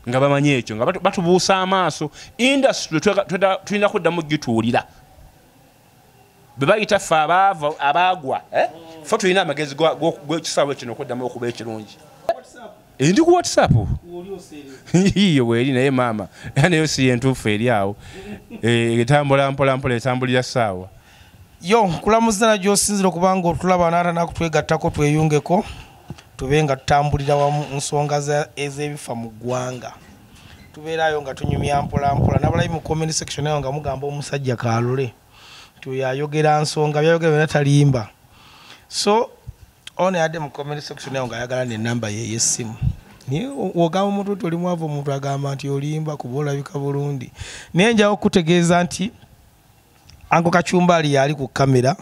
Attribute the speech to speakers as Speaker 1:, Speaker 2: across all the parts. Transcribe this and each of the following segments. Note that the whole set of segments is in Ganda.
Speaker 1: nga bamanyi ekyo nga batubuusa amaaso industry tulina kuddamu gituulira bwe bayita ffe abaagwa ffe tulina amagezi gw'ekisaawe kino okuddamu okuba ekirungi ndi ku WhatsApp iyo weeri naye maama nayo si yentuufu eri awo etambula mpolampola etambulira ssaawa
Speaker 2: yo kulamuza gy'osinzira okubanga otulaba n'ata nakutwegattako tweyungeko tube nga tutambulira wamu nsonga ez'ebifa mu ggwanga tubeerayo nga tunyumya mpolampola n'abalayi mu comment section ayo nga mugamba omusajja Kalule tuyayogera nsonga byayogera byonna talimba so ono yadde mu comment section ayo nga ayagala n'ennamba ye y'essimu naye ogamba omuntu oli mwavu omuntu agamba nti olimba kuba olabika bulungi naye njawo okutegeeza nti Anko Kachumbali yali ku kamera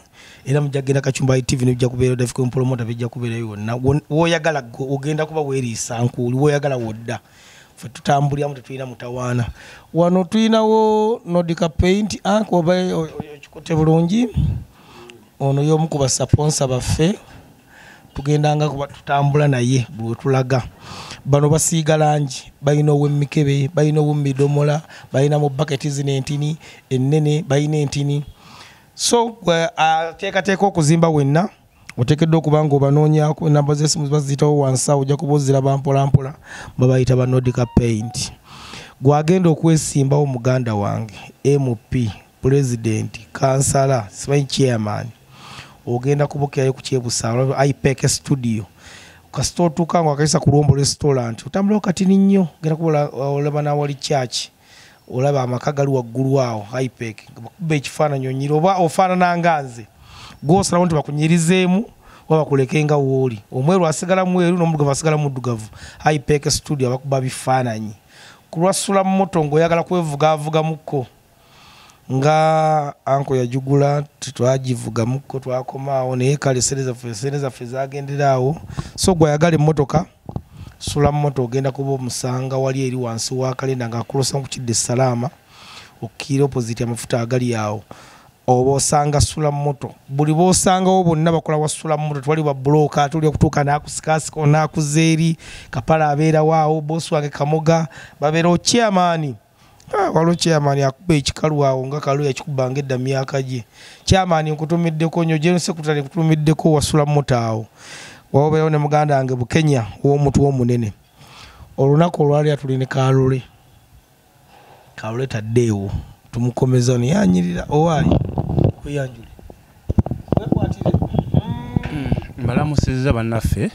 Speaker 2: era mujagenda Kachumbali TV nebijja kubeera Dafiko Promota bijja kubeera yonna woyagala ogenda kuba weerisa nkuuli woyagala wodda fe tutambulira mutu tulina mutawaana wano tulinawo Nordica Paint Anko bae okikote bulungi ono y'omu ku basponsa baffe tugendanga kuba tutambula naye bwe tulaga bano basiiga langi balina ow'emmikebe balina ow'emidomola balina mu baketi zino entini ennene balina entini so ateekateeka okuzimba wenna oteekeddwa okuba nga obanoonyako enamba z'essimu baziyitawo wansi awo ojja kuba oziraba mpolampola babayita ba Nordica Paint gwagenda okwesimbawo muganda wange MP President Kansala simanyi chairman ogenda kubukirayo ku Kyebusaala IPEC studio kasito otuuka nga wakaisa ku Luwombo restaurant otambula katini nnyo ogenda kuba olaba n'awali church olaba amaka gali waggulu awo IPEC bakuba ekifaananyi onyiri oba ofaanana nga nze gw'osalawo nti bakunyirizeemu oba bakuleke nga wooli omweru asigala mweru n'omuddugavu asigala muddugavu IPEC studio abakuba bifaananyi ku lwasula mu moto ng'oyagala kwevugavugamukko nga anko yajugula titwagivuga muko twakomaawo naye kale sente zaffe zagenderaawo so gwayagala emmotoka sula mu moto ogenda kuba omusanga wali eri wansi wa kalenda nga akulosa ku Kidde Salama okkiira opposite amafuta agali awo oba osanga sula mu moto buli b'osangawo bonna bakola wasula mu moto twali ba bloka tuli okutuuka n'akusikasika onaakuzeeri kapala abeerawo awo boosi wange Kamoga babeerawo chairman walo chairman akuba ekikalu awo nga Kalu yakikubanga edda myaka gye chairman nkutumiddeko nnyo General Secretary nkutumiddeko wasula moto awo wabeerawo ne muganda wange Bukenya w'omuntu w'omunene olunaku olwali atuli ne Kalule taddeewo tumukomeza niyanyirira owaali kuyanjule
Speaker 1: mbalamusizza bannaffe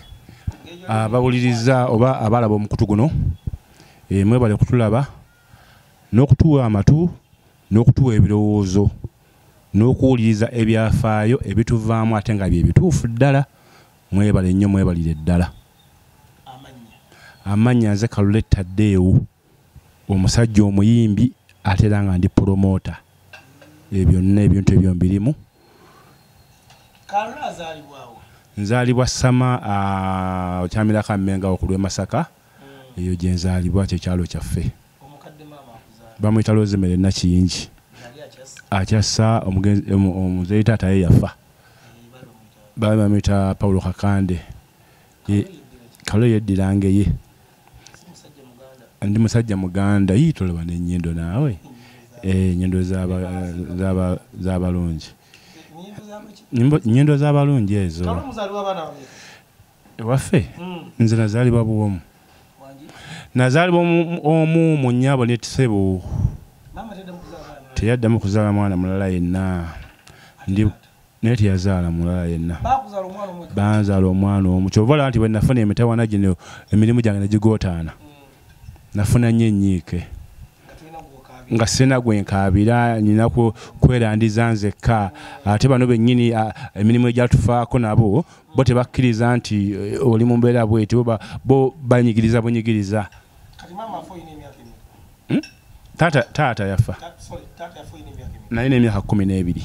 Speaker 1: abawuliriza oba abalaba omukutu guno mwebale kutulaba n'okutuwa amatu n'okutuwa ebirowoozo n'okuwuliriza ebyafaayo ebituvaamu ate nga bye bituufu ddala mwebale nnyo mwebalire ddala amannya nze Kalule Taddeewo omusajja omuyimbi ate era nga ndi promota byonna ebintu ebyo mbirimu nzaalibwa Sama okyamira Kammenga okulwe Masaka eyo gye nzaalibwa kyekyalo kyaffe bamuyita Rosemary Nakiyingi akyassa omuzeeyi taata ye yafa bamuyita Paulo Kakande Kalule yeddirange ye ndi musajja muganda tolaba n'ennyendo naawe ennyendo z'abalungi nnyendo z'abalungi ezo ewaffe nze nazaalibwa Buwomu nazaalibwa omu mu nnyabo ne Kisebo teyaddamu kuzaala mwana mulala yenna naye teyazaala mulala yenna banzaala omwana omu kyova olaba nti bwe nafuna emitawaana gino emirimu gyange negigootaana nafuna nnyo ennyiike nga sirina gwe nkaabira nina kwerandiza nzekka ate bano bennyini emirimu egyatufaako nabo bo tebakkiriza nti oli mu mbeera bweti bo banyigiriza bunyigiriza taata yafa nalina emyaka 12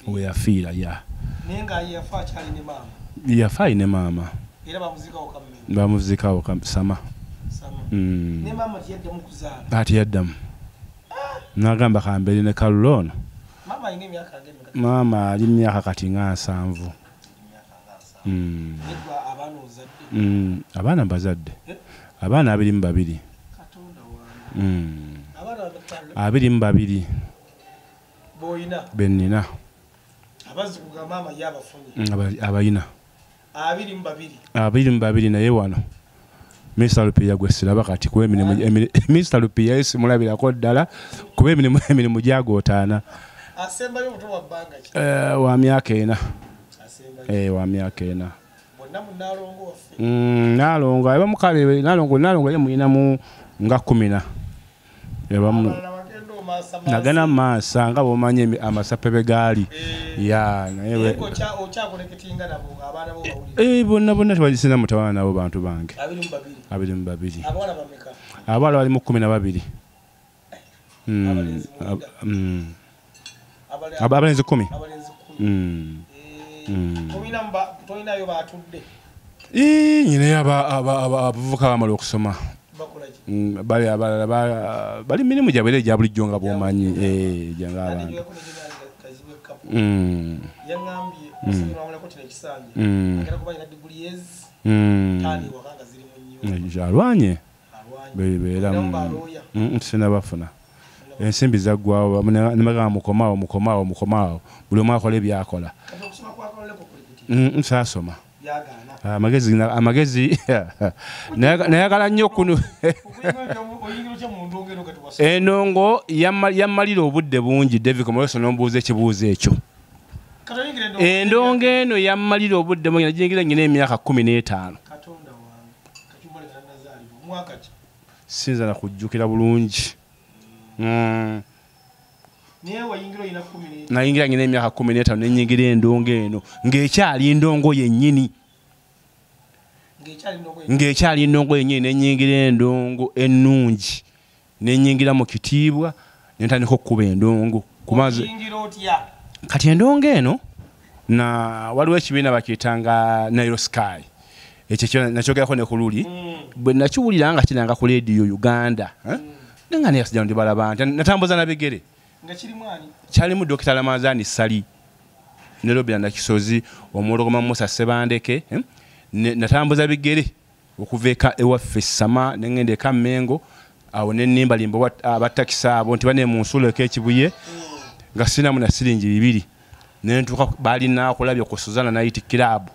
Speaker 1: we yafiira yafa ayine maama bamuzikawo Sama ati yaddamu nagamba kambere ne Kalule ono maama ali myaka kati nga 7 abaana mbazadde abaana 22 abiri mu babiri bennina abayina abiri mu babiri naye wano Mr. Lupia gwe siraba kati kuba Mr. Lupia yesimulabirako ddala kuba emirimu gyagootaana wa myaka ena wa myaka ena Nalongo aba mukale Nalongo ye muyinamu nga 10 ebamu nagana maasa nga bomanyi amasapepe gaali ya naye bonna tebalisina mutawana nabo bantu bange abiri mu babiri abawala bali mu 12 abalenzi 10 nyine abavubuka bamala okusoma bali mirimu gyabwe egya bulijjo nga bwomanyi gyanga abantu alwanye beeramu sinabafuna ensimbi zaggwawo nemagamba mukomaawo buli omu akola ebyakola saasoma amagezi nayagala nnyo kuno endongo yammalira obudde bungi David Komoloso nombuuza ekibuuzo ekyo endongo eno yammalira obudde bungi nagingira nyina emyaka 15 sinza na kujjukira bulungi nayingira nyina emyaka 15 nenyingira endongo eno ng'ekyali ndongo yennyini ng'ekyali ndongo yennyini nenyingira endongo ennungi nenyingira mu kitiibwa nentandika okukuba endongo kumaze kati endongo eno na waliwo ekibiina bakiyitanga Nairo Sky ekyo nakyogerako ne ku luli bwe nakiwulira nga kiranga ku Radio Uganda nga neyasijja ndi balaba nti natambuza na bigere kyalimu Dr. Ramazani Sali ne Robina Kisozi omulogoma Musa Sebandeke natambuza bigere okuva ewaffe Sama nengende eka Mengo awo nenimba limbo abatakisa abo nti bane mu nsuleko ekibuye nga sinamu na siringi 2 nentuka bali na kulabye ku Suzana Night Club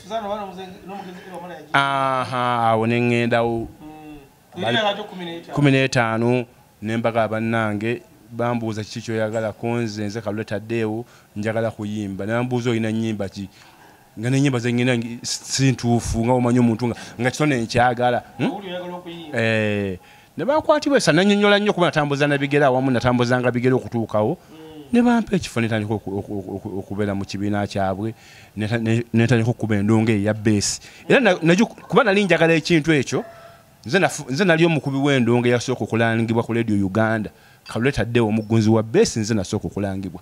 Speaker 1: Suzana bana nomugezi awo nengenda 15 nembaga bannange bambuuza kiki kyoyagala konze nze Kaluleta Deo njagala kuyimba nambuuza oyina nnyimba ki nga nenyimba zenyina sintuufu nga omanyi omuntu nga kitone nkyagala ne bakwatibwa esa nanyonyola nnyo kuba natambuza na bigera awamu natambuzanga bigera okutuukawo ne bampa ekifo netandika okubeera mu kibiina kyabwe netandika okuba endongo eya beesi era kuba nali njagala ekintu ekyo nze nali omukubi w'endongo eyasooka okulangibwa ku Radio Uganda Kaluleta Deo omugunzi wa beesi nze nasooka okulangibwa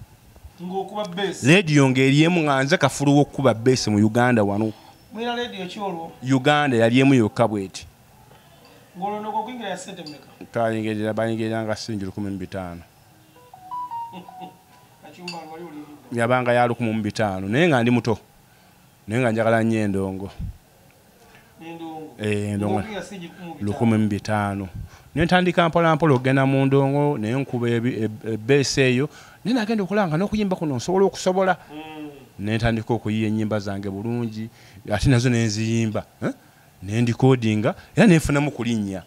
Speaker 1: ngokuba beesi radio ng'eriemu nga nze kafulu w'okuba beesi mu Uganda wano mwina radio kyolwo Uganda yaliemu yokka bweti ngolono kokwingira ya sente mmeka kayingerera bayingerera nga singi 15 achumba wali uli yabanga ya 15 naye nga ndi muto naye nga njagala nnyo endongo endongo 15 nentandika mpola ogenda mu ndongo naye nkuba beesi eyo naye nagenda okulanga n'okuyimba kuno nsobola okusobola nentandika okuyiya ennyimba zange bulungi ate nazo nenziyimba nendikodinga era nenfunamu kulinnya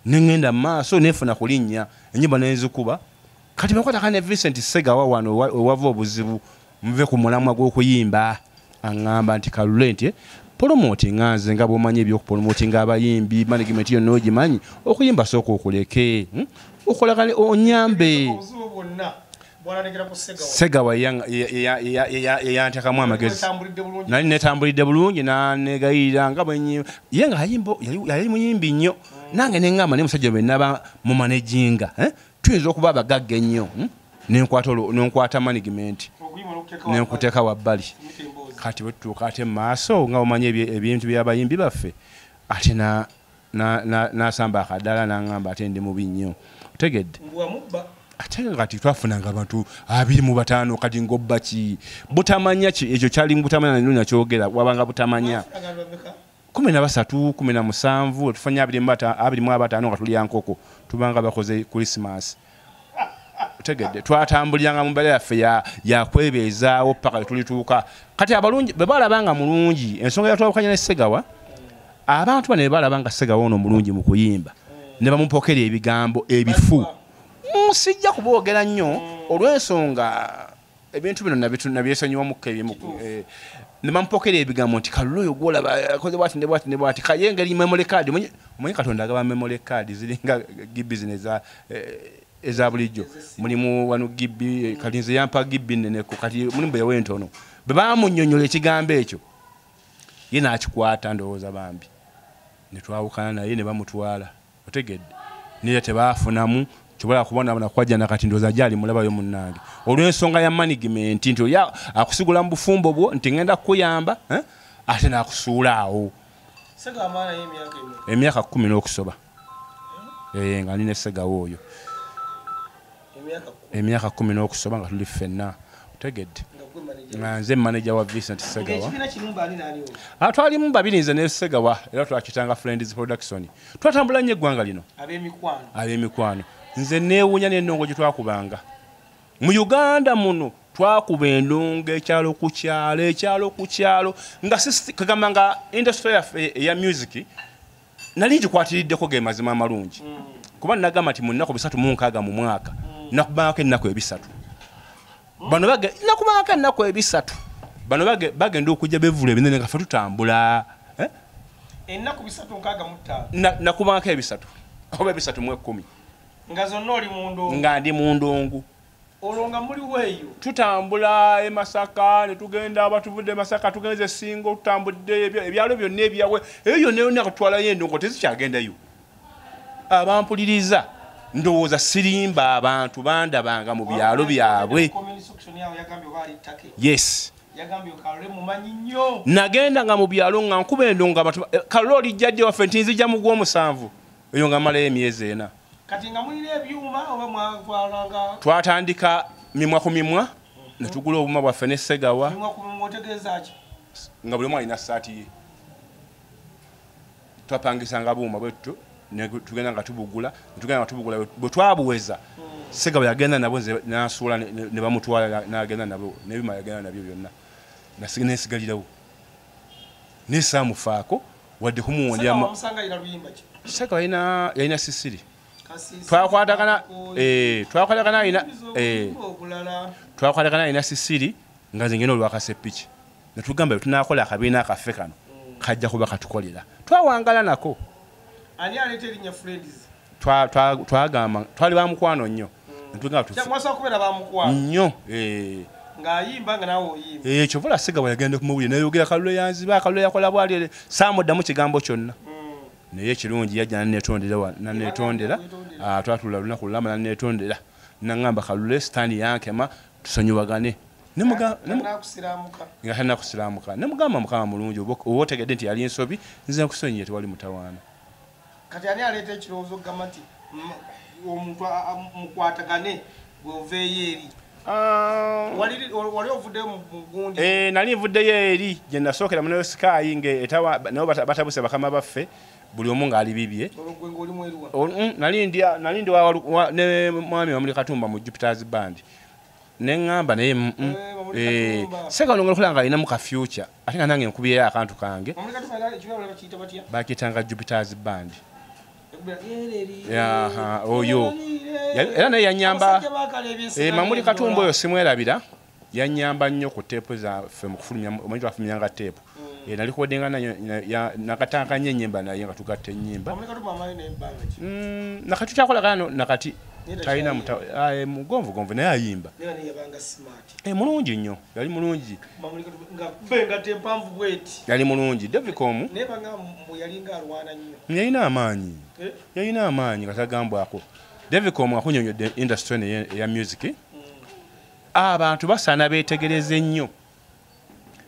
Speaker 1: nengenda maaso nenfuna kulinnya ennyimba nenzikuba kati bakwataka ne Vincent Segawa wano owava obuzibu muve ku mulamwa gw'okuyimba aŋŋamba nti Kalulente promoting nganze nga bwomanyi ebyokupromoting abayimbi management yo nogimanyi okuyimba sooka okuleke okolagane onyambe Segawa yantekamu amagezi nali netambulidde bulungi nanegayirira nga bwenyi ye nga yali muyimbi nnyo nange neŋŋamba naye musajja bwe naba mu managinga tuyinza okuba abagagga ennyo nenkwata management nenkuteeka wabbali kati bwetutuuka ate mu maaso nga omanyi ebintu by'abayimbi baffe ate nasamba akaddala naŋŋamba ate ndi mubi nnyo otegedde ate kati twafunanga abantu 25 kati ngobba ki butamanya ki ekyo kyali butamanya nino nakyogera wabanga butamanya 13 17 tufanya 25 nga tulya nkoko tubanga bakoze Christmas tegedde twatambuliranga mu mbala yaffe ya kwebeezaawo paka tulituuka kati abalungi bwe balabanga mulungi ensonga yatwawukanya ne Ssegawa abantu bane balabanga Ssegawa ono mulungi mu kuyimba ne bamupokera ebigambo ebifu sijja kuboogera nnyo olw'ensonga ebintu bino nabyesonyiwamukka ebimu ne bamupokera ebigambo nti Kalulu oyo gwolaba akoze bwati ne bwati ne bwati kayengeri memory card omanyi Katonda agaba memory card ziringa business eza bulijjo mulimu wano Gibbi Kalinze yampa Gibbi neneko kati mulimu bewe ntono bwe bamunnyonnyola ekigambo ekyo ye n'akikwata ndowooza bambi ne twawukana naye ne bamutwala otegedde niye tebaafunamu kyobola kubona abana kwajja nakati ndowooza gyali mulabayo munnange olw'ensonga ya management nti oyo akusigula mu bufumbo bwo nti ngenda kukuyamba ate n'akusuula awo emyaka 10 n'okusoba nga nina Ssegawa oyo emyaka 10 n'okusoba nga tuli ffenna otegedde nga nze manager wa Vincent Ssegawa twalimu babiri nze ne Ssegawa era twakitanga Friends Production twatambula nnyo eggwanga lino ab'emikwano nze neewuunya n'ennongo gye twakubanga mu Uganda muno twakuba endongo ekyalo ku kyalo nga kagamba nga industry yaffe eya music nali ngikwatiriddeko ge mazima amalungi kuba nagamba nti mu nnaku 36 mu mwaka nakubangako ennaku 3 bano nakubangako ennaku 3 bano bagenda okujja bevula ebinene nga ffe tutambula
Speaker 2: ennaku 365
Speaker 1: nakubangako 3 oba 310
Speaker 2: nga zonna oli mu ndongo
Speaker 1: nga ndi mu ndongo
Speaker 2: olonga muli weeyo
Speaker 1: tutambula e Masaka ne tugenda abatuvudde Masaka tugenze Ssingo tutambudde ebyalo byonna ebyawe eyo yonna yonna kutwalayo endongo tezikyagendayo abampuliriza ndowooza sirimba abantu bandabanga mu byalo byabwe yes nagenda nga mu byalo nga nkuba endongo abantu Kalulu olijjadde waffe nti nzijja mu gw'omusanvu eyo nga malayo emyezi 4
Speaker 2: kati nga mulina ebyuma oba mwatwalanga
Speaker 1: twatandika mimwa ku mimwa ne tugula obuma bwaffe ne Ssegawa
Speaker 2: mimwa ku mimwa otegeeza ki
Speaker 1: nga buli omu alina ssaati ye twapangisanga buuma bwettu tugenda nga tubugula bwe twabuweza Ssegawa yagenda nabo n'asuula ne bamutwala n'agenda nabo n'ebima yagenda nabyo byonna nesigalirawo nesaamufaako wadde kumuwondera Ssegawa yalina sisiri twakwatagana alina sisiri nga nze ngena olwakasepiki netugamba tunakola akabiina akaffe kano kajja kuba katukolera twawangala nako
Speaker 2: ani aleeta erinnya Friends
Speaker 1: twagamba twali bamukwano nnyo nnyo
Speaker 2: ng'ayimba nga nawe oyimba
Speaker 1: kyovula Ssegawa yagenda kumubulira nayogera Kalulu yanziba Kalulu yakola bwali saamuddamu kigambo kyonna naye ekirungi yajja nanetondera twatula lunaku lulamba nanetondera nangamba Kalulu sitaani yankema tusonyiwagane nga tanakusiraamuka nemugamba Mukama mulungi oba otegedde nti yali ensobi nze nkusonyiye tewali mutawaana
Speaker 2: kati ani aleeta ekirowoozo okugamba nti omuntu mukwatagane bw'oveeyo eri wali ovuddeyo mu gundi
Speaker 1: nali nvuddeyo eri gye nasookera mu Sky nabo batabuse bakama baffe buli omu ng'ali bibye nali ndi ne mwami Mamuli Katumba mu Jupiter's Band neŋŋamba naye Ssegawa nongera nga alinamu ka future ate nga nange nkubireyo akantu kange bakiyitanga Jupiter's Band oyo era naye yanyamba Mamuli Katumba oyo simwerabira yanyamba nnyo ku teepu zaffe mu kufulumya omanyi twafulumyanga teepu nalikodenga nakatankanya ennyimba naye nga tugatta ennyimba nakati tukyakolagana nakati talina mugonvugonvu naye ayimba mulungi nnyo yali mulungi yali mulungi Devicom yalina amaanyi nga tagambwako Devicom akunyonyodde industry eya music abantu basaana beetegereze nnyo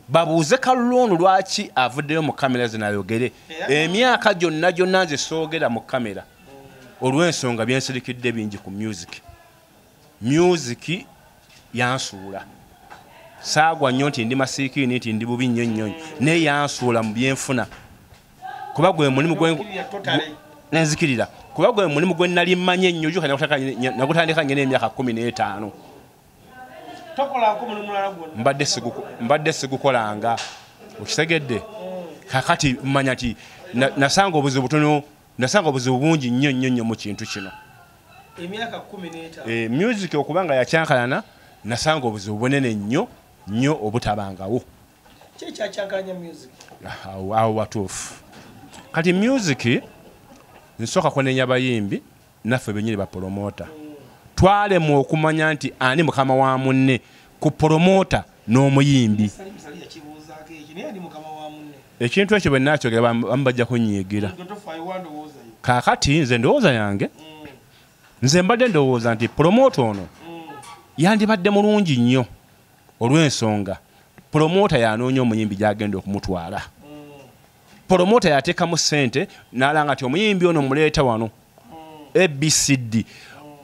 Speaker 1: babuuze Kalulu ono lwaki avuddeyo mu kamera zinayogere emyaka gyonna nze soogera mu kamera olw'ensonga byensirikidde bingi ku music yansuula saagwa nnyo nti ndi masiikini nti ndi bubi nnyo naye yansuula mu byenfuna kuba gwe mulimu gwe nenzikirira kuba gwe mulimu gwe nali mmanye ennyo juka nakutandika ngene emyaka 15 mbadde sigukolanga okitegedde kakati mmanya ti nasanga obuzibu butono nasanga obuzibu bungi nnyo mu kintu kino
Speaker 2: emyaka 15
Speaker 1: music okubanga yakyankalana nasanga obuzibu bunene nnyo obutabangawo
Speaker 2: kyekyakyakanya music
Speaker 1: awo watuufu kati music nsooka kunenya bayimbi naffe benyini bapromota twalemu okumanya nti ani mukama wa munne ku promota n'omuyimbi ekintu ekyo bwe nakyogera bambajja kunyiigira kaakati nze ndowooza yange nze mbadde ndowooza nti promota ono yandibadde mulungi nnyo olw'ensonga promota yanoonya omuyimbi gyagenda okumutwala promota yateekamu ssente n'alanga nti omuyimbi ono muleeta wano ABCD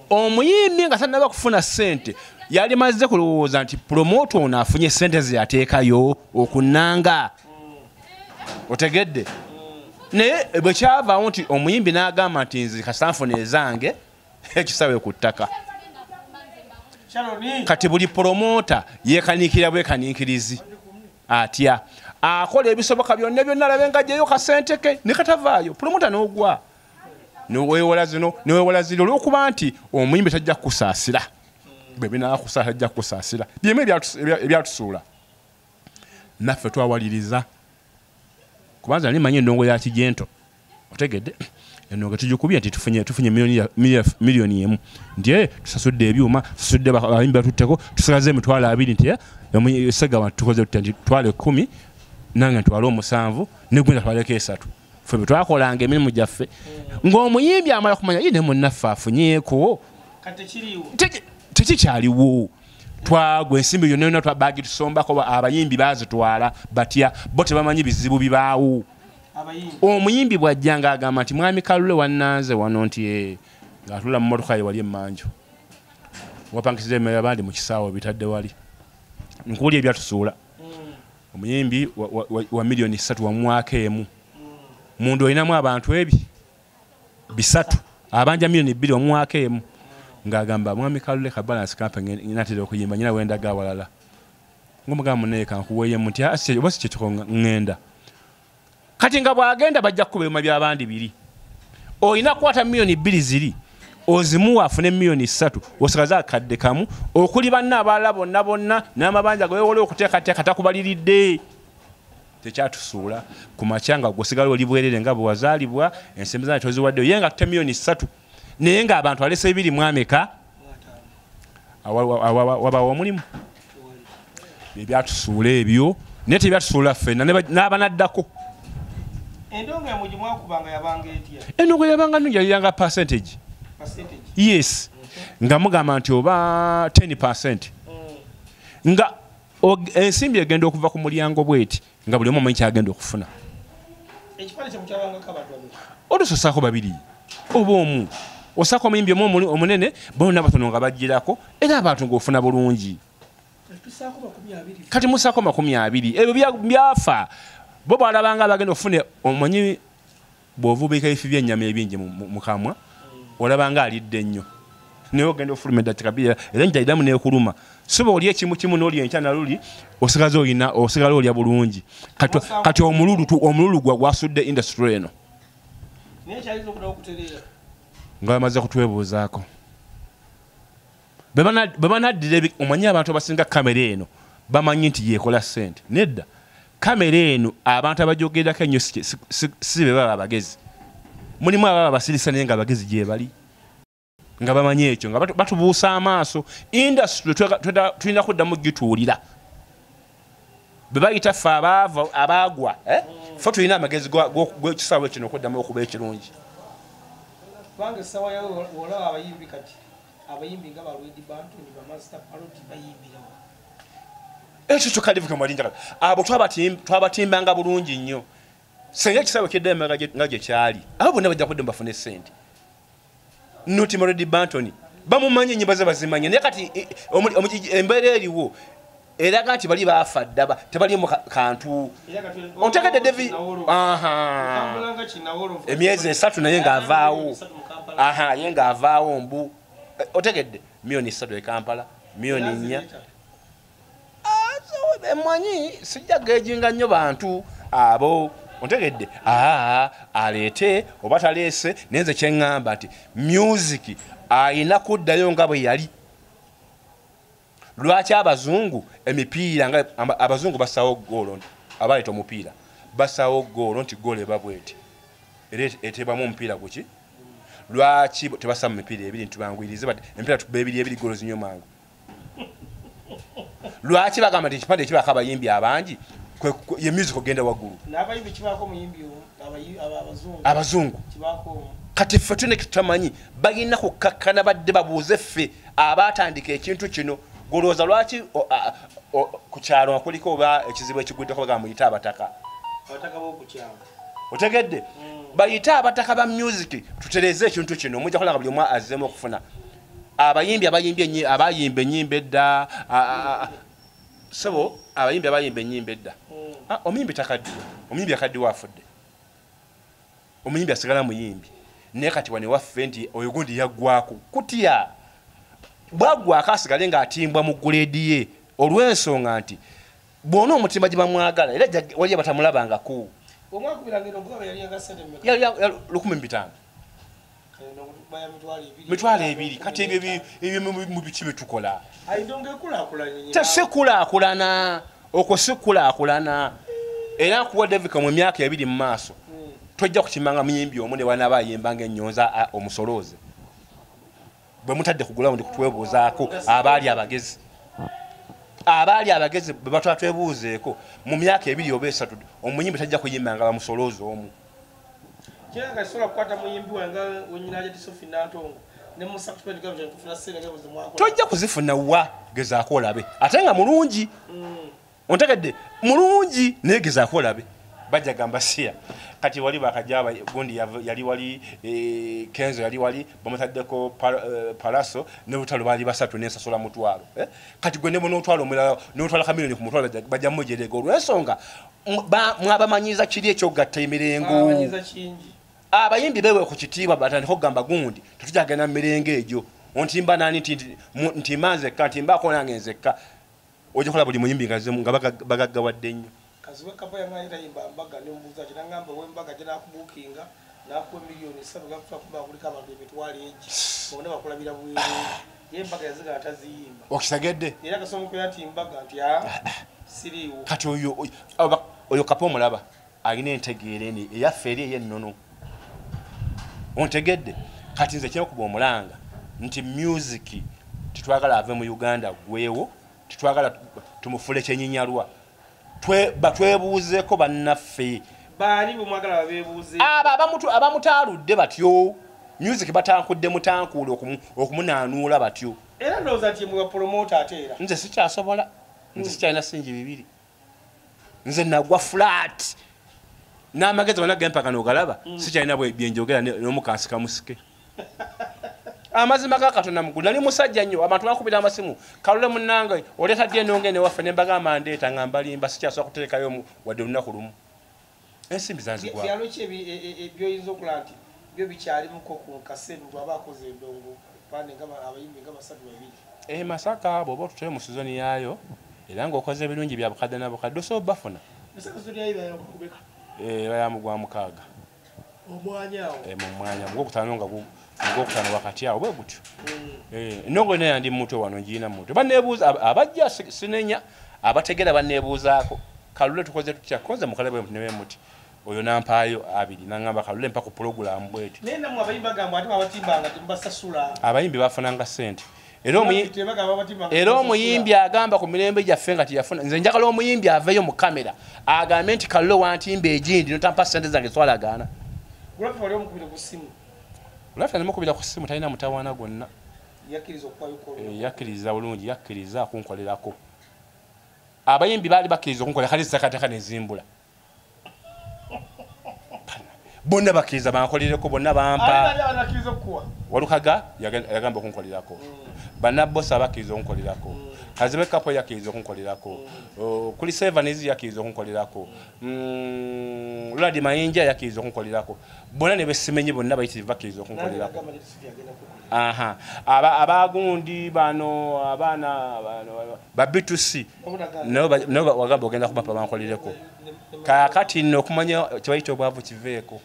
Speaker 1: omuyimbi nga tannaba kufuna ssente yali mazze kulowooza nti promota ono afunye ssente ze yateekayo okunnanga otegedde naye bwe kyavaawo nti omuyimbi n'agamba nti nzi kasanfuna ezange ekisawe ku ttaka kati buli promota yeekaniikira bwekaniikirizi atya akola ebisoboka byonna alabe nga gyeyo kasente ke ne katavaayo promota n'ogwa neweewala zino olw'okuba nti omuyimbi tajja kukusaasira bwe binaakusaasira tajja kukusaasira byemu ebyatusuula naffe twawaliriza kubanza nali manyi endongo ya kijento otegedde endongo tugikubye nti tufunye miliyoni emu nti tusasudde ebyuma tusasudde abayimbi batutteko tusigaze emitwalo 2 nti segawa tukoze tuti twale 10 nange ntwale 7 negwenda twaleko 3 ffe bwe twakolanga emirimu gyaffe ng'omuyimbi amala kumanya ye ne munnaffe afunyeeko tekikyaliwo twagwa ensimbi yonna twabaagi tusombako abayimbi baazitwala batya bo tebamanyi bizibu bibaawo omuyimbi bw'ajja ng'agamba nti mwami Kalule wannanze wano nti ng'atula mu mmotoka ye wali emmanju wapankisiza emmere abandi mu kisaawe bitadde wali nkuwulya ebyatusuula omuyimbi wa miliyoni 3 wamwaka emu mundu olinamu abantu bisatu abanja miliyoni 2 wamwaka emu ng'agamba mwami Kalule ka balance campaign natera okuyimba nyina wendaga awalala ng'omugamba munne kankuweeyemu nti oba si kyekiko ŋŋenda kati nga bw'agenda bajja kukuba ebyuma by'abandi 2 olina kukwata miliyoni 2 ziri ozimuwa afune miliyoni 3 osigaza akadde kamu okuli banna abalala bonna n'amabanja ge weewole okuteekateeka takubaliridde tekyatusuula ku makyanga gwosigala oli bwerere nga bwe wazaalibwa ensembe zange toziwaddeyo ye nga tute miliyoni 3 naye ng'abantu alese 2 mwameka wabawa omulimu ebyatusuula ebyo naye tebyatusuula ffenna n'abanaddako
Speaker 2: endongo ya muji mwakubanga yabanga etya
Speaker 1: endongo yabanga nungi yanga percentage yes nga mugamba nti oba 10% nga ensimbi egenda okuva ku mulyango bweti nga buli omu amanyi kyagenda okufuna
Speaker 2: ekipande kyemukyabanga kabadwa
Speaker 1: olusosaako 2 oba omu osako omuyimbi omu omunene bonna batono nga bajjirako era abantu ng'ofuna bulungi kati musaako 20 ebyo byafa bo balabanga bagenda ofune omanyi bw'ovuubika ebifi by'ennyama ebingi mu kamwa olabanga alidde nnyo naye ogenda ofuluma eddatika bbiri era njalidamu neekuluma soba oli ekimu n'oli enkya naluli osigala olya bulungi kati omululu gwasudde industry eno nga bamaze kutwebuuzaako bwe banaddira omanyi abantu abasinga kamera eno bamanyi nti yeekola ssente nedda kamera eno abantu abajogerako ennyo si be baba abagezi mulimu ababa basirisa naye nga abagezi gye bali nga bamanyi ekyo nga batubuusa amaaso industry tulina kuddamu gituulira be bayita ffe abaagwa ffe tulina amagezi gw'ekisaawe kino okuddamu okuba ekirungi
Speaker 2: kubanga essawa yawe olaba abayimbi kati abayimbi nga balwedi bantu ni bamaster parody bayimbirawo
Speaker 1: ekyo kyokalivuka mwalinja abo twabatimbanga bulungi nnyo senga ekisaawe ky'eddembe nga gye kyali abo bonna bajja kudde mbafune ssente noti Melody Banton bamumanyi ennyimba ze bazimanya naye kati embeera eriwo
Speaker 3: eraga nti bali bafa ddaba tebali mu kantu ontegedde David emyezi 3 naye ng'avaawo ye ng'avaawo mbu otegedde milioni 3 e Kampala milioni 4 emmanyi sijja gejinga nnyo bantu abo ontegedde aleete oba taleese nenze kyeŋŋamba nti music ayina kuddayo nga bwe yali lwaki abazungu emipiira nga abazungu basawo goolo abaleeta omupiira basawo goolo nti goolo eba bweti era etebamu omupiira guki lwaki tebasa mu mipiira ebiri ntibangwirize bati emipiira tukuba ebiri goolo zinyo mangu lwaki bagamba nti ekipande ekibako abayimbi abangi ye music ogenda waggulu abazungu kati ffe tulina ekitamanyi balina kukakkana badde babuuze ffe abaatandika ekintu kino golowooza lwaki ku kyalo kuliko oba ekizibu ekiguddeko bagamba muyite abataka otegedde bayite abataka ba music tutereze ekintu kino mujja kulanga buli omu azzeemu okufuna abayimbi abayimba ennyimba edda sebo abayimbi abayimba ennyimba edda omuyimbi takaddi omuyimbi akaddi waafudde omuyimbi asigala muyimbi naye kati wane waffe nti oyo gundi yaggwako kutya bwaggwako asigale ng'atimbwa mu guleedi ye olw'ensonga nti bwona omutimba gye bamwagala era waliyo batamulabangako 1500 mitwalo ebiri kati ebyo mu biki byetukola tesikulakulana okwo sikulakulana era nkuwadde vika mu myaka 2 mu maaso tojja kukimanga muyimbi omu ne wanaaba ayimbanga ennyonza omusolooze bwe mutadde kugulawo ndi kutwebuuzaako abaali abagezi bwe batwala twebuuzeeko mu myaka 2 oba 3 omuyimbi tajja kuyimbanga bamusolooze omu tojja kuzifuna wa gezaako olabe ate nga mulungi ontegedde mulungi naye gezaako olabe bajja gamba siya kati wali bakajaba gundi yali wali Kenzo yali wali bamutaddeko Palaso ne butalo bali basatu n'ensasula mutwalo kati gwe ne bono otwalo omulala n'otwala kamilioni ku mutwalo bajja mujerego olw'ensonga mwabamanyiza kiri ekyogatta emirengo abayimbi bewe ku kitiibwa batandika okugamba gundi tetujagenda mirengo egyo ontimba nani nti manze kanti mbako nange nzekka ojja kola buli muyimbi nga bagaggawadde nnyo
Speaker 2: kaziwe kapa yangaita imba mbaga ne mbuza kinangamba we mbaga jana kubukinga na ku milioni 7 gakufa kuba kulika abantu emitwali eji bone bakulabira bwire ye mbaga yaziga ataziyimba okisagedde era kasomo ko yati mbaga nti siriwo
Speaker 3: kati oyo kapa omulaba alina entegeere ni eyafeeri yennono ontegedde kati nze kyo kuba omulanga nti music titwagala ave mu Uganda gwewo titwagala tumufule kyenyinyalwa batwebuuzeeko bannaffe
Speaker 2: baani bumwagala babeebuuze
Speaker 3: abamutaaludde batyo music batankudde mutankuule okumunaanuula batyo
Speaker 2: era ndowooza nti mwe bapromota ate era
Speaker 3: nze sikyasobola nze sikyalina singi 2 nze nagwa flat n'amagezi banagempaka n'ogalaba sikyalina byenjogera n'omukansi kamusike amazima ga Katonda mugulu nali musajja nnyo abantu bakubira amasimu kalule munnange oleetadde ennonge ne waffe ne mbagamba ndeeta nga mbalimba sikyasobola kuteekayo wadde olunaku lumu ensimbi zanzigwa
Speaker 2: byalo ki ebyoyinza okulaba nti byo bikyalimuko ku kasentu abakoze endongo pande abayimbi nga 3
Speaker 3: Masaka bw'oba otuteye mu sizoni yaayo era ng'okoze ebirungi bya bukadde na bukadde osobola bafuna bayamugwa 6
Speaker 2: omwanyawo
Speaker 3: mu mwanya mugokutano nga ngokutano wakati awo bwe gutyo nongo ne yandi mutwe wano njina mutwe banebuuza abajja sinenya abategera banebuuzaako kalule tukoze tutya konze mukalebe newe muti oyo nampaayo 2 nangamba kalule mpaka program bweti
Speaker 2: nenda mu abayimba gamba ati abatimbanga timbasasula
Speaker 3: abayimbi bafunanga sente era omuyimbi agamba ku mirembe gyaffe nga tiyafuna nze njagala omuyimbi aveyo mu kamera agambe nti kalule wantimba egindi notampa sente zange twalagaana Ulafa nemukubira ku simu talina mutawana gonna. Yakkiriza bulungi, yakkiriza akunkolerako. Abayimbi baali bakkiriza okunkolera kali sakataka nezimbula. bonna bakkiriza bankolireko bonna bampa
Speaker 2: anakiriza okuwa
Speaker 3: Walukaga yagamba okunkolirako bannabosa bakkiriza okunkolirako Kazibe Kapo yakkiriza okunkolirako kuli Sevenizi yakkiriza okunkolirako Ladi Mayinja yakkiriza okunkolirako bonna ne besimenye bonna bayitirivu bakkiriza okunkolirako aha abagundi bano abaana babitusi no wagamba ogenda kubapa bankolireko kakati no kumanya kibayita obwavu kiveeko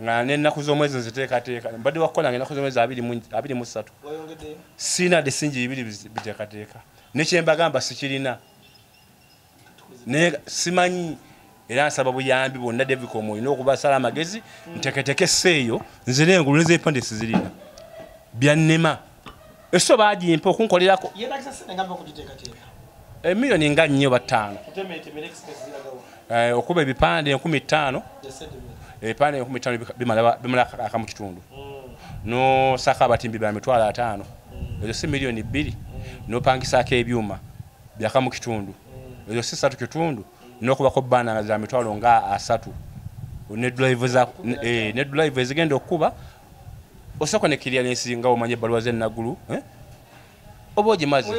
Speaker 3: nga n'ennaku z'omwezi nziteekateeka mbadde wakola ng'ennaku z'omwezi 23 sina de singi 2 biteekateeka nekyembagamba sikirina simanyi era nsaba buyambi bonna David Komoyi n'okubasala amagezi nteketeke seeyo nze n'engulu n'ez'epandesi zirina byannema eso baagimpa okunkolirako emiliyoni nga 4 ba 5 okuba ebipande 15,000 ebipande 15,000 bimala akamu kitundu no saka abatimbi ba mitwalo 5 ezo si miliyoni 2 nopangisako ebyuma byakamu kitundu ezo si 3 kitundu n'okubako bana za mitwalo nga 3 ne drive ezigenda okuba osako ne kiriya nesinga omanye balwa z'ennagulu oboji mazi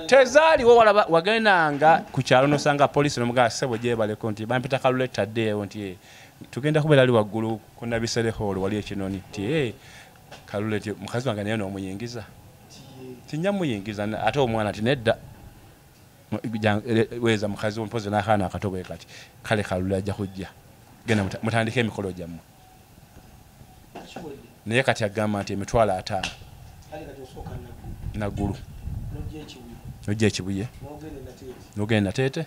Speaker 3: tezali wala wagendanga ku kyalo nosanga police nomuga sebo je baleko nti bampita kaluleta de nti tugenda kubera ali waggulu kuna bisere holo wali ekinoni ti kalulete mukazi wange nayo nomuyingiza tinya muyingiza ate omwana ati nedda weza mukazi ompoze na khana akatobe kati kale kalule ajja kujja genda mutandike emikolo jammwe naye kati agamba nti emitwalo 5 nagulu nojja ekibuye nogenda tete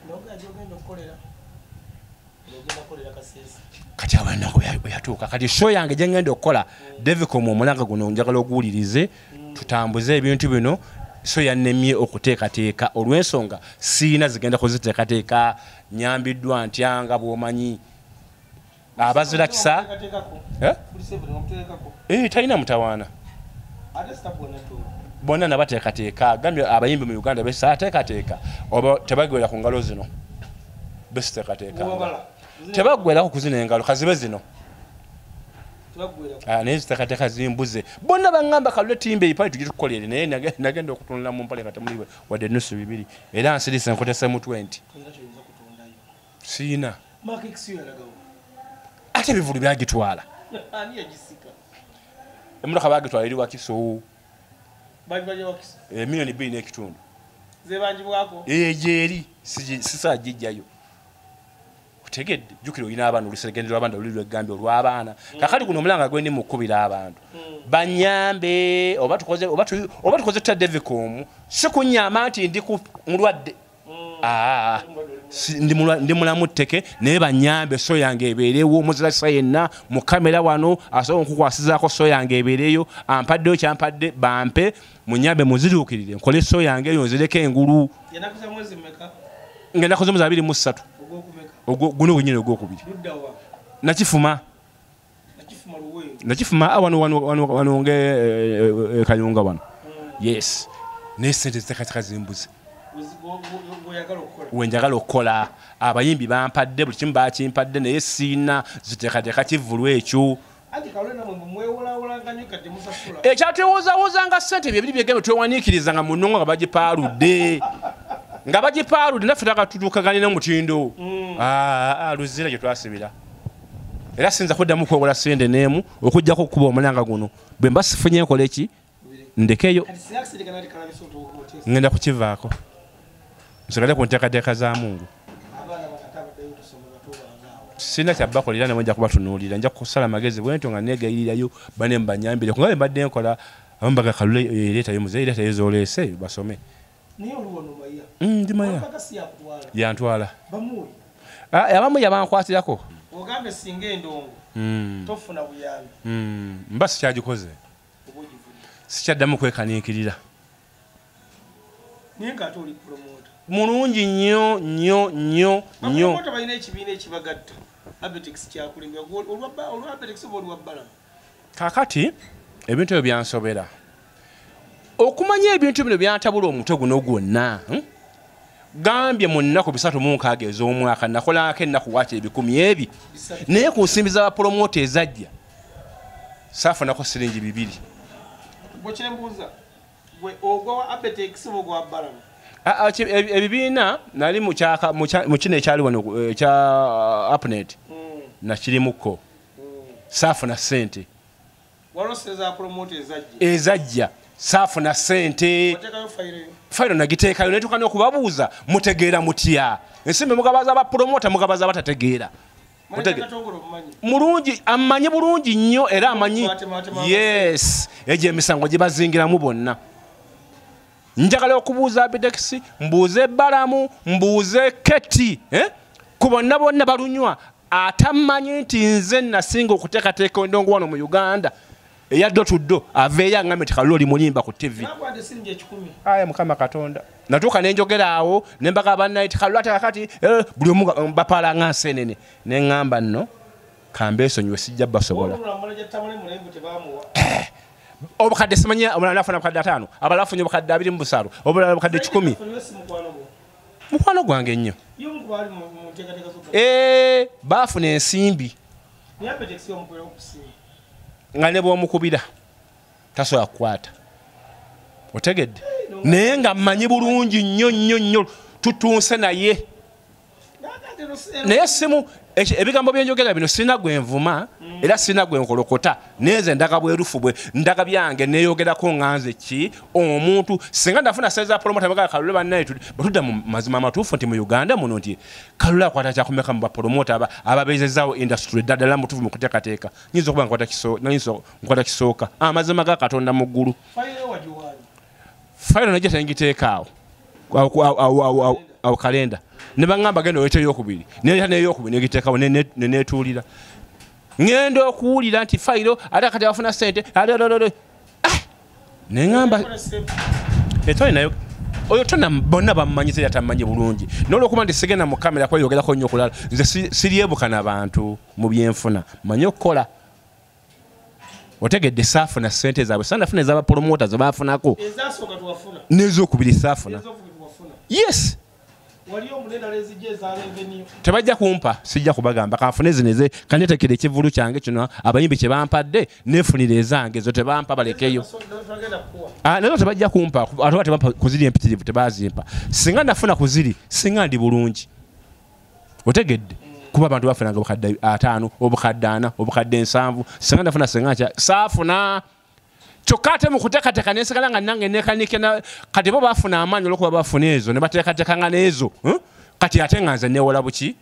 Speaker 3: kati abanako yatuuka kati show yange gyengenda okukola David Komoyi omulanga guno njagala oguwulirize tutambuze ebintu bino so yannemye okuteekateeka olw'ensonga siina zigenda kuziteekateeka nyambiddwa ntyanga bw'omanyi abazira kisa talina mutawaana bonna nabateekateeka gambye abayimbi mu Uganda besaateekateeka oba tebagwera ku ngalo zino besiteekateeka tebagwerako kuzina engalo kazibe zino naye ziteekateeka zimbuze bonna baŋŋamba kalule timbe ipali tujje tukolere naye nagenda okutunula mu mpale nga temuli wadde ennusu 2 era nsirisa enkotesa mu 20 siina ate ebivulu byagitwala emmotoka bagitwala eri wakiso miliyoni 2 n'ekitundu eri sisagijjayo otegedde jjukira olina abaana oluseregendera abaana oluli lwegambye olw'abaana kakati guno omulanga gwendi mukubira abantu banyambe oba tukoze ta David Komoyi si kunyama nti ndi mulwadde ndi mulamu tteke naye banyambe so yange ebeerewo omuzirasa yenna mu kamera wano asobola okukwasizaako so yange ebeereyo ampaddeyo kyampadde bampe munyambe muziriukirire nkole so yange eyo nzireko engulu ngenda koze mu 23 guno wenyine ogwokubiri nakifuma wano nge Kayunga wano yes naye sente zitekatika zimbuze wenjagala okukola abayimbi bampadde buli kimu bakimpadde naye siina ziteekateeka kivulu ekyo ekyatewoozawooza ssente byebiri byegembe twewaniikiriza nga munonga nga bagipaaludde naffe takatutuukaganira omutindo luzira gye twasibira era sinza kuddamu kwewola sente n'emu okuggyako okukuba omulanga guno bwe mba sifunye enkola eki ndekeyo ngenda kukivaako nsigale ku nteekateeka za Mungu sina kyabakolera ne nja kubatunuulira nja kusala magezi bwentyo nga negayirirayo bane mbanyambire kungabe mbadde nkola abambaga kalule leetayo muzeyi leetayo zooleese basome ndimaya yantwala abamu yabankwatirako
Speaker 2: ogambe singa endongo tofuna buyambi
Speaker 3: mba sikyagikoze sikyaddamu kwekaniikirira
Speaker 2: naye nga ate oli promota
Speaker 3: mulungi nnyo
Speaker 2: balina ekibiina ekibagatta Abetex kyakulemya olwa Abetex oba olwa Balamu
Speaker 3: kakati ebintu ebyo byansobera okumanya ebintu bino byantabula omutwe guno gwonna gambye mu nnaku 3 ez'omwaka nakolako ennaku waakiri 10 naye ku nsimbi z'abapromota ezajja saafunako siringi 2
Speaker 2: bwekyembuuza gwe ogwa Abetex ogwa Balamu
Speaker 3: ebibiina nali mu kino ekyali wano ekya Apnet nakirimuko saafuna ssente ezajja saafuna ssente fayiro nagiteekayo netuuka n'okubabuuza mutegeera mutya ensimbi mugabaza abapromota mugabaza batategeera mulungi amanyi bulungi nnyo era amanyi yes egyo emisango gye bazingiramu bonna njagala okubuuza Abetex mbuuze Balamu mbuuze Keti ku bonna bonna balunywa atamanyi nti nze nasinga okuteekateeka endongo wano mu Uganda eyaddo tuddo aveeyo aŋŋambe nti kalulu oli mulimba ku TV aya Mukama Katonda natuuka nenjogera awo nembaga bannaye ti kalulu ate kakati buli omu bapaalanga nseenene ne ŋŋamba nno kambeesonyiwe sijja basobola obukadde simanyi omulala afuna obukadde 5 abalala afunye obukadde 23 obulala obukadde 10 mukwano gwange nnyo baafuna ensimbi nga ne bw'omukubira tasobola kukwata otegedde naye nga mmanyi bulungi nnyo tutunse naye simu ebigambo byenjogera bino sina gwenvuma era sina gwenkolokota neze ndaga bwerufu bwe ndaga byange neyogerako nganze ki omuntu singa ndafuna seza promota baga kalule bannaye batudda mu mazima matuufu nti mu Uganda muno nti kalula kwata kyakumeka mu bapromota ababezezaawo industry daddala mutuufu mu kuteekateeka nyinza okuba nkwata kisooka amazima ga Katonda mu ggulu fayiro najja tengiteekaawo awo kalenda ne baŋŋamba genda oleeta eyokubiri neleeta n'eyokubiri negiteekawo neneetuulira ŋŋenda okuwulira nti fayiro ate kati abafuna ssente neŋŋamba etwali nayo oyo tonna bonna bamumanyiza yatamanyi bulungi n'olwokuba nti sigenda mu kamera kweyogerako nnyo okulala nze siryebuka n'abantu mu byenfuna manyi okukola otegedde saafuna ssente zaabwe sandafuna ez'abapromota ze baafunako n'ezokubiri saafuna yes tebajja kumpa sijja kubagamba kanfune zineze kanyetekere ekivulu kyange kino abayimbi kye bampadde nefunira ezange zo tebampa balekeyo nazo tebajja kumpa ate tebampa kuziri empitirivu tebazimpa singa ndafuna kuziri singa ndi bulungi otegedde kuba abantu bafunanga obukadde 5 obukadde 4 obukadde 7 singa ndafuna singa saafuna kyokka ate mu kuteekateeka nensigala nga nange nekanike kati bo baafuna amaanyi olwokuba bafuna ezo ne bateekateekanga n'ezo kati ate nga nze neewola buki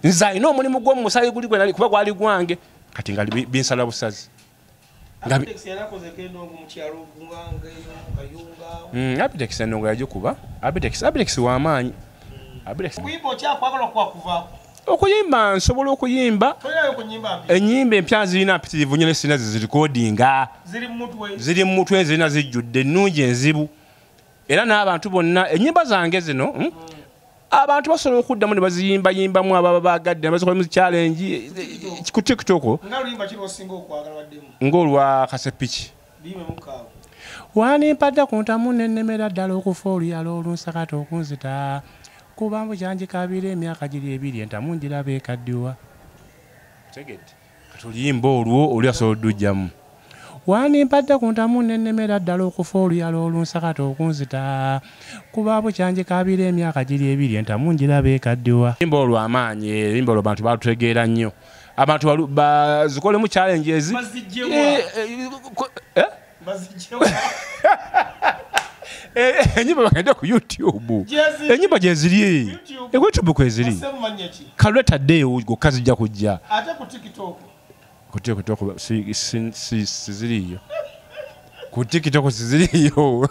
Speaker 3: nze alina omulimu gw'omumusaayi guli gwe kuba gwali gwange kati nga binsala busazi Abetex endongo yagikuba Abetex w'amaanyi okuyimba nsobola okuyimba ennyimba empya zirina mpitirivu nnyo nesina zirikodinga ziri mu mutwe zirina zijjudde ennungi enzibu era n'abantu bonna ennyimba zange zino abantu basobola okuddamu ne baziyimbayimbamu ababa bagadde bazikola challenge ku TikTok ng'olwa Kasepiki wanimpadde ku ntamu nennemera ddala okufa oluyalo olunsakata okunzita kuba mbu kyanjikabira emyaka giri 2 entamu njiraba ekaddiwa tegedde katuliyimba olwo oli asobola oddujjamu wanimpadde ku ntamu nennemera ddala okufa oluyalo olunsakata okunzita kuba mbu kyanjikabira emyaka giri 2 entamu njiraba ekaddiwa yimba olwo amaanyi yimba olwo abantu batutegeera nnyo abantu bazikolemu challenge ezi enyimba bagenda ku YouTube enyimba gyeziri ku YouTube kweziri kalule taddeyo gokka zijja kujja ate ku TikTok siziriyo ku TikTok siziriyo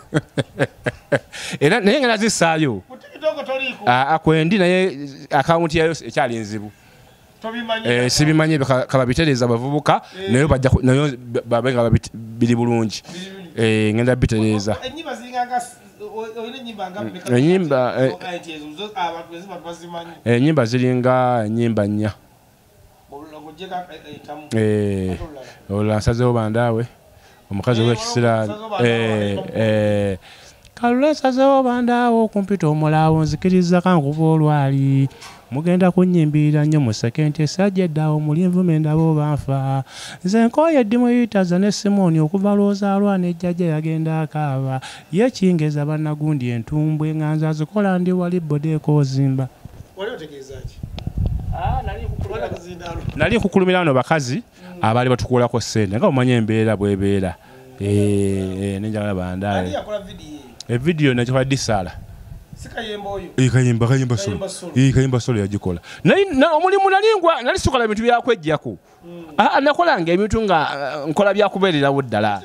Speaker 3: era naye nga nazisaayo akwendi naye akawunti yayo ekyali nzibu sibimanyi kababitereza abavubuka naye babenga biri bulungi ngenda bitereza enyimba ziringa enyimba 4 olansazeho bandaawe omukazi w'ekisiraani
Speaker 1: Kalule nsazeewo bandaawo kumpita omulaawo nzikiriza kankuba olwali mugenda kunnyimbirira nnyo mu sekenti esajja eddawo muli envume ndabo banfa nze nkooye eddimu yitaza ne Simoni okuva lwozaalwa n'ejjajja yagenda akaaba ye kingeza bannagundi entumbwe nganza azikola ndi wali bodeeko ozimba nali nkukulumira wano bakazi abaali batukuulako ssente nga omanye embeera bwebeera nenjagala bandaale evidiyo nakikola disaala kayimba solo yagikola omulimu nali sikola bintu byakwejjako nakolanga ebintu nga nkola byakubeererawo ddala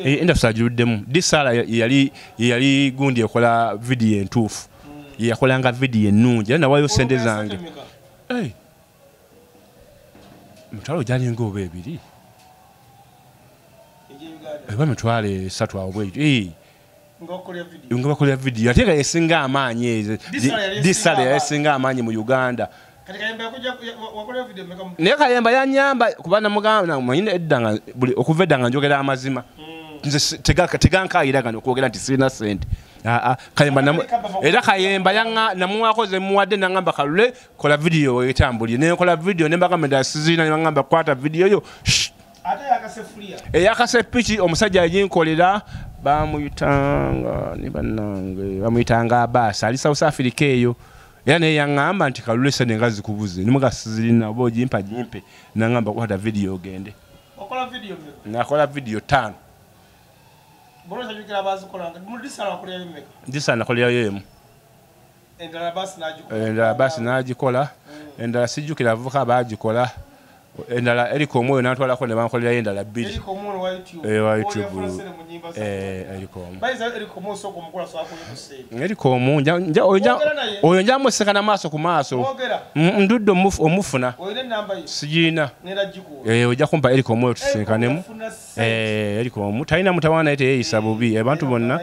Speaker 1: industry agiruddemu disaala yali gundi ekola vidiyo entuufu yakolanga vidiyo ennungi era nawayo sente zange emitwalo gyalinga oba ebiri eba mitwalo 3 awo bwekyo nga bakolera vidiyo ate nga yesinga amaanyi ezo disaala yasinga amaanyi mu Uganda naye Kayemba yanyamba kuba namugamba manyine edda okuva edda nga njogera amazima nze tegankayira gano okwogera nti sirina sente era Kayemba namuwakoze muwadde nangamba Kalule kola vidiyo etambulire nenkola vidiyo nembagamba ndasizirina nembagamba kwata vidiyo yo eyakase piki omusajja yaginkolera bamuyitanga Abbas ali South Africa eyo era naye yaŋŋamba nti Kalule sente nga zikubuze nimugasizirina oba ogimpa gimpe nangamba kwata vidiyo ogende nakola vidiyo 5 disaala nakolerayo emu endala basi n'agikola endala sijjukira avuka baagikola endala eriko omwoyo n'atwalako ne bankolerayo endala 2 ewa YouTube eriko omu oyo njamusekana maaso ku maaso ndudde omufuna sigiina ojja kumpa eriko omwoyo tusenkanemu eriko omu talina mutawaana naye teyeeyisa bubi abantu bonna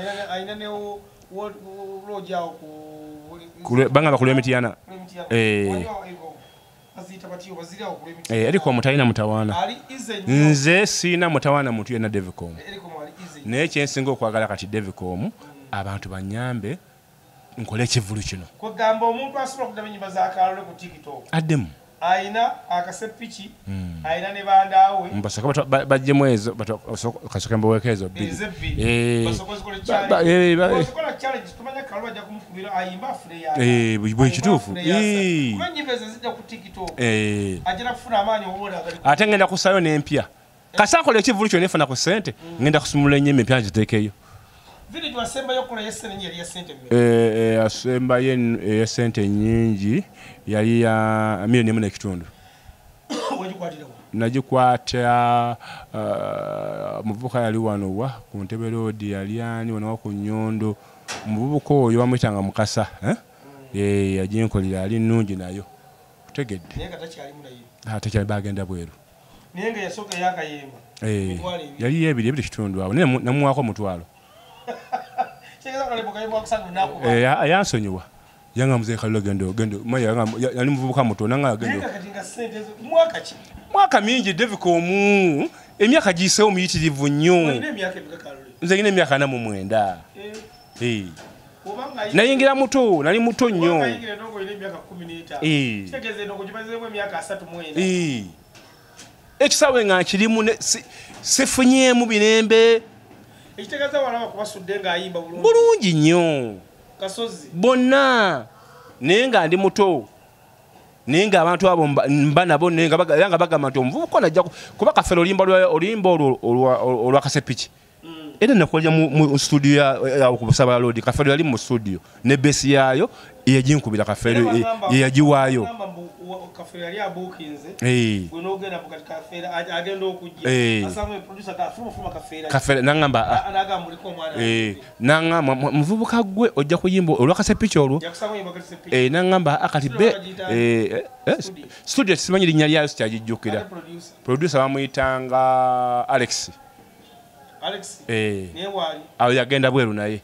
Speaker 1: bangamba kulwa emitiyana eriko omutalina mutawaana nze siina mutawaana muntu yenna Devicom naye kyensinga okwagala kati Devicom abantu banyambe nkole ekivulu kino addemu
Speaker 2: akasepiki ayina ne bandaawe
Speaker 1: mbasoka bajjemu ezo kasoka mbaweeko ezo 2 bwekituufu ate ngenda kusayo n'empya kasankola ekivulu kyo nefuna ku ssente ngenda kusumula ennyama empya ngiteekeyo asembayo ey'essente nnyingi yali ya $1.5 nagikwata muvubuka yali wano wa ku Ntebe Road yali ani wano ku Nyondo muvubuka oyo bamuyitanga Mukasa yaginkolera ali nnungi nayo utegedde takyali bagenda bweru yali yebiri kitundu awo namuwaako omutwalo yansonyiwa yanga mzee Kalule gendo maya yali muvubuka muto nanga gendo mwaka mingi Devicom emyaka giseewo muyitirivu nnyo nze ngine emyaka 49 nayingira muto nali muto nnyo ekisawe nga kirimu sifunyemu birembe bulungi nnyo bonna naye nga ndi muto naye nga abantu abo mba nabo nga bagamba nti omuvubuka najja kuba kafere olimba olwa kasepiki era nakolera mu studio yawo ku Busabala Road kafere yali mu studio ne besi yayo yaginkubira kafere yagiwaayo kafere yali abukinze gwinogenda mu kafere agenda okujja asamwe producer kafuma kafere nangamba anagambuliko omwana nangamba muvubuka gwe ojja kuyimba olwa kasepiki olwo nangamba akati be studio simanyi linnya lyayo sikyagijjukira producer bamuyitanga Alex awo yagenda bweru naye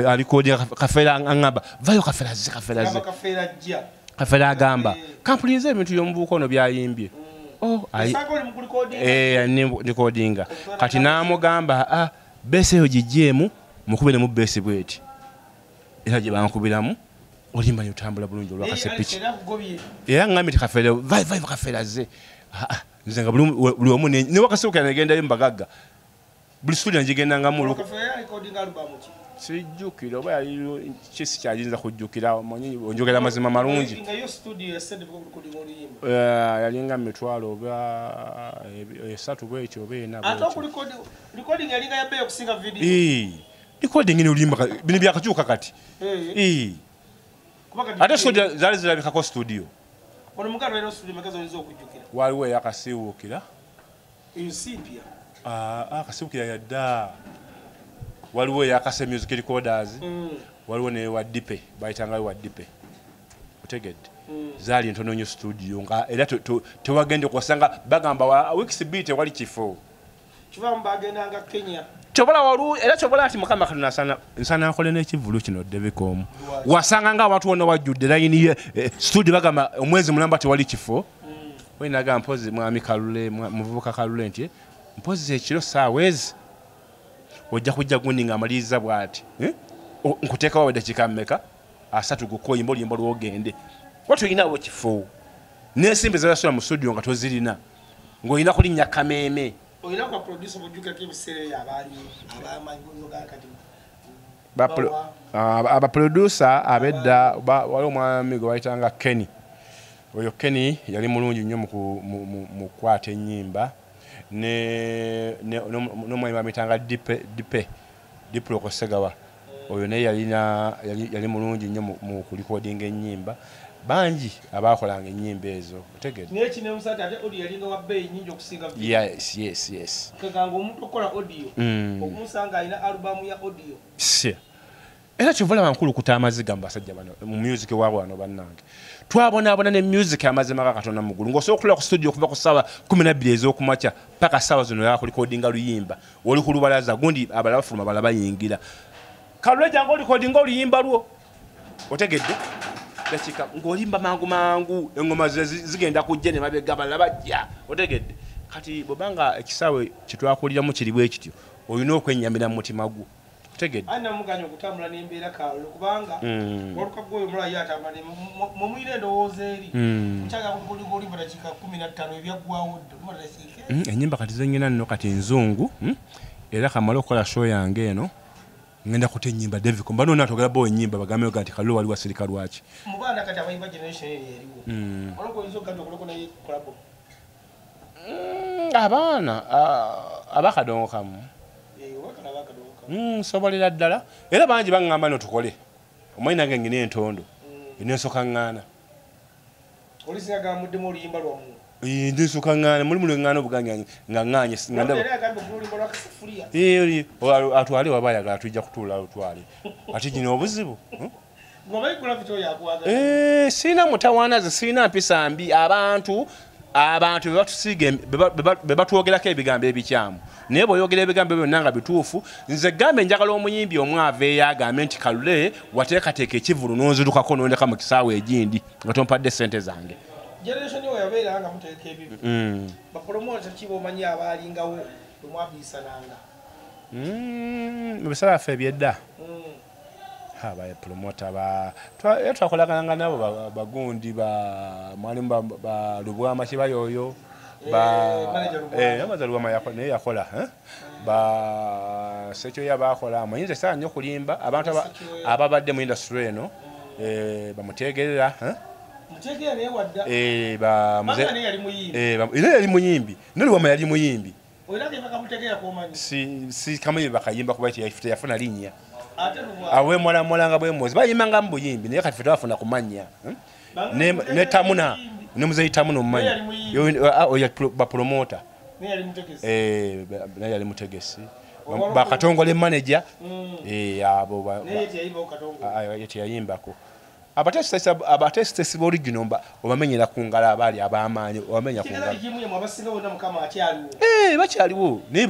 Speaker 1: alikodinga kafera angamba vayo kafera agamba kampulize ebintu by'omuvubuka ono byayimbye
Speaker 3: recordinga kati namugamba base eyo gigyemu mukubiremu base bweti era gye bankubiramu olimba nyotambula bulungi olwakasepiki era ngambe tikafere vai kaferaze nze nga buli omu ne wakasebuka negendayo mbagagga buli studio ngigendangamu sijjukira oba yali kisi kyayinza kujjukira onjogera amazima malungi yalinga mitwalo oba esatu bwekyo oba ena recording ino olimba bino byakakyuka kati ate studio zaali zirabikako studio waliwo eyakasiwukira akasiwukira yadda waliwo eyakase music recorders waliwo newa dipe bayitangayo wa dipe otegedde zaali ntono nnyo studio nga era tewagende kwasanga bagamba weeks beat wali kifo
Speaker 2: kibambagendanga Kenya
Speaker 3: chobola walu era chobola ati mukama kana nsana akole n'ekivulu kino Devicom wasanga nga abantu wonna wajjudde line studio bagamba omwezi mulamba tewali kifo wenaga mpozi mwami Kalule muvubuka Kalule nti mpozi ekiro saawezi ojja kujja guninga amaliza bwati nkuteeka wawe dakika mmeka asatu gukoyimba olimba lwogende watu inawo kifo n'ensimbi z'abasula mu studio nga tozirina ng'olina kulinnya Kameme
Speaker 2: oyina kwa producer bujuka kibisere abali abamanyi gakati
Speaker 3: aba producer abedda wali omwami gwe bayitanga Kenny oyo Kenny yali mulungi nnyo mu kwata ennyimba n'omwami bamitanga Diplo Kosegawa oyo naye yali mulungi nnyo mu kulikodinga ennyimba banji abakolanga ennyimba ezo otegedde
Speaker 2: n'eki ne musata ate audio yalinga wa bay nyingi okusinga
Speaker 3: video yes
Speaker 2: kaganga omuntu okola audio okumusanga alina album ya audio
Speaker 3: era kivola bankulu kutamaziga mbasajja bano mu music wabo wano bannange twabona ne music amazima ga Katonda mugulu ng'osobola okutula ku studio okuva ku ssaawa 12 ez'okumakya paka ssaawa zino yakulikodinga luyimba oli ku lubalaza gundi abalala bafuluma balala bayingira Kalule jangu olikodinga oluyimba lwo otegedde dakika ng'olimba mangu engoma zigenda kujja ne mabega balala bajja otegedde kati bobanga ekisaawe kitwakuliramu kiri bwe kityo olina okwennyamira mu mutima gwo otegedde
Speaker 2: ana muganya okutambula n'embeera Kalule kubanga waluka gwoyo mulayo atambula mu mwire ndowooza eri mukyaga kugoligoli dakika 15 ebyaggwawo dakika
Speaker 3: ennyimba kati zenyina nno kati nzungu era kamala okukola show yange eno ngenda kuta ennyimba Devicom bano natogera bo ennyimba bagambe nti Kalule wali wasirika lwaki
Speaker 2: mubanda kati abayimba generation eriwo oloko izo gando koloko naye kolabo
Speaker 3: abaana abakadonkamu sobolera ddala era bangi baŋŋamba notukole omwanyi nange ngina entondo enensoka ŋŋaana
Speaker 2: olisinga muddemu oluyimba lwamu
Speaker 3: ndensoka ŋŋaana mulimu lweŋŋaana obugange nga ŋŋaanye atwale waba ayagala tujja kutuula lutwale ati gino obuzibu siina mutawaana ze siina mpisa mbi abantu bebatusiige bebatwogerako ebigambo ebikyamu naye bw'oyogera ebigambo byonna nga bituufu nze gambe njagala omuyimbi omwaveeyo agambe nti Kalule wateekateeka ekivulu n'onzirukako n'ondeka mu kisaawe egindi nga tompadde ssente zange
Speaker 2: generation yo yabeera nga muteeka ebibi bapromota kiba omanyi abaalingawo bwemwabiisananga
Speaker 3: mu biseera byaffe ebyedda abapromota twakolagananga nabo bagundi mwalimu Lubwama Kibayoyo amaza Lubwama naye yakola Sekyoya bakola muyinza esaa nnyo okulimba abantu ababadde mu industry eno bamutegerera era yali muyimbi ne Lubwama yali muyimbi si kamanyi bakayimba kuba teyafuna linnya awe mwala bwe mozi bayimanga mu buyimbi naye kati ffe twafuna kumanya ne Tamuna ne muzeyi Tamuna omumanyi bapromota naye yali mutegesi bakatongole manager abo yeteyayimbako abatesitesi b'original obamenyera ku ngalo abaali ab'amaanyi obamenya ku ngalo bakyaliwo naye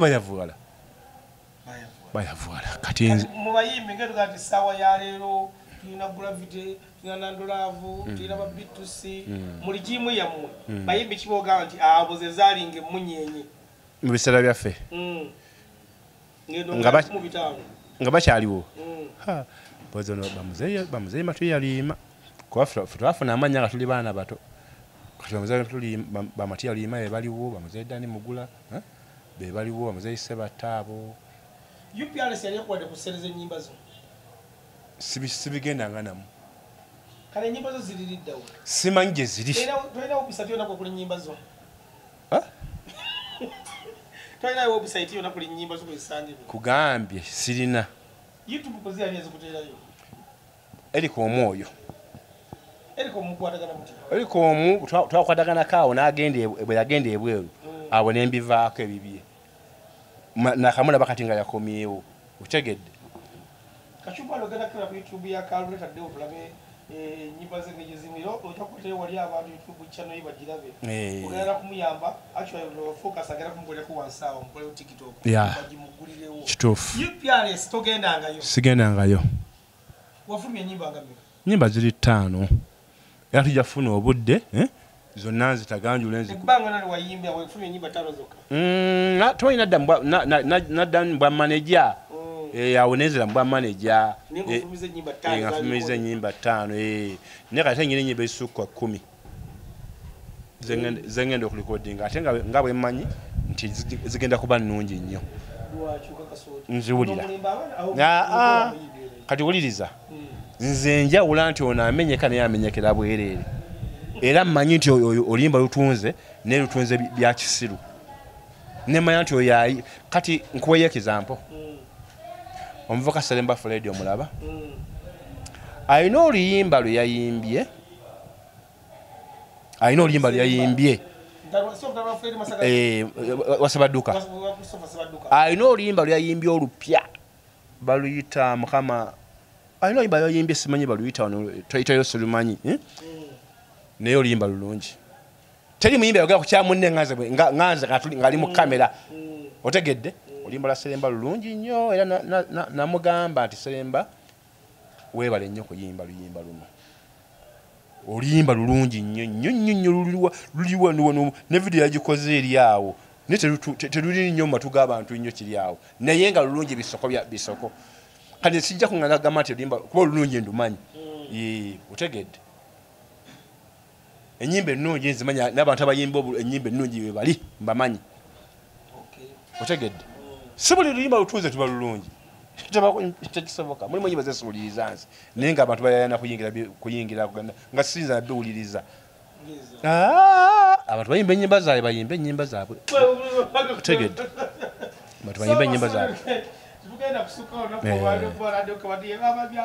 Speaker 3: bayavuwala kati
Speaker 2: mubayimbi ngetuga nti ssaawa ya leero tulina Gravity, tulina Nandolavu, tulina Babitusi, muli kimu yammwe. Bayimbi kiboga nti abo ze zalinga emunyenye.
Speaker 3: Mu biseera byaffe. Nga bakyaliwo. Bozono bamuzeeyi matu yalima. Kwa twafuna amanya nga tuli baana bato. Kati bamuzeeyi tuli bamati yalima baliwo, bamuzeeyi Dani Mugula, be baliwo, bamuzeeyi Sebatabo.
Speaker 2: UPRS yali yakwade kusereza ennyimba zo.
Speaker 3: Sibigenda nga namu.
Speaker 2: Kale ennyimba zo ziririddawo.
Speaker 3: Simanyi gye ziri.
Speaker 2: Tolina website yonna kuli ennyimba zo. Tolina website yonna kuli ennyimba zo kuzisangibwa.
Speaker 3: Kugambye sirina.
Speaker 2: YouTube kozi ali ezikuteerayo.
Speaker 3: Eriko omwoyo.
Speaker 2: Eriko mukwatagana muti.
Speaker 3: Eriko omu twakwatagana kaawo n'agenda bwe yagenda ebweru. Abo ne mbivaako ebibye. Nakamula bakati nga yakomyewo. Utegedde.
Speaker 2: Kachupa logenda kila ku YouTube ya Kaluleta Deo tulabe nyimba ze ngezimiro otakote wali abantu YouTube channel ibagirabe. Ogenda kumuyamba actually no focus agera kumbolera ku wansawo mukole ku TikTok. Bagimugulirewo.
Speaker 3: Kituufu.
Speaker 2: UPRS togenda ngayo.
Speaker 3: Sigenda ngayo.
Speaker 2: Wafumye nyimba ngayo.
Speaker 3: Nyimba ziri 5. Era tujafuna obudde, zonna nzitaganjula enzi.
Speaker 2: Ebbanga nali wayimba wafumye nyimba 5 zokka.
Speaker 3: Toyina dda mbwa manager. Awonezera mbwa manager.
Speaker 2: Ningufumize nyimba 5.
Speaker 3: Ngafumize nyimba 5. Ne kati nyine nyimba isukwa 10. Zengenda okulikodinga ate nga bwe mmanyi nti zigenda kuba nnungi nnyo. Nziwulira. Kati wuliriza. Nze njawula nti ono amenyeka naye amenyekera bwereere. Era mmanyi nti oluyimba lutunze ne lutunze bya kisiru. Ne manya nti oyayi kati nkuweyo ekizampo. Omuvuka Seremba Fred omulaba. Ayina oluyimba lwe yayimbye. Wasabaduka. Ayina oluyimba lwe yayimbye olupya. Baluyita Mukama. Ayina oluyimba lwe yayimbye simanyi baluyita toyitayo sulumanyi. Naye oluyimba lulungi. Teri muyimba yogera ku kyamunne nganze ngali mu kamera. Otegedde? Oluyimba lwa Seremba lulungi nnyo era namugamba nti Seremba weebale nnyo kuyimba luyimba luno. Oluyimba lulungi nnyo luliwo ne video yagikoze eri awo. Ne teruli nnyo mu matu g'abantu nnyo kiri awo. Naye nga lulungi bisoko. Kati sijja kungana gamba nti oluyimba kuba olulungi ndumanyi. Otegedde? Ennyimba ennungi nzimanya n'abantu abayimba ennyimba ennungi we bali mbamanyi. Otegedde? Si buli luyimba lutunze tuba lulungi. Tekisoboka. Mulimu ennyimba zesuuliriza nze. Naye nga abantu bayana kuyingira nga sinza nabbe wuliriza. Abantu bayimba ennyimba zaabwe bayimba ennyimba zaabwe. Otegedde? Abantu bayimba ennyimba zaabwe.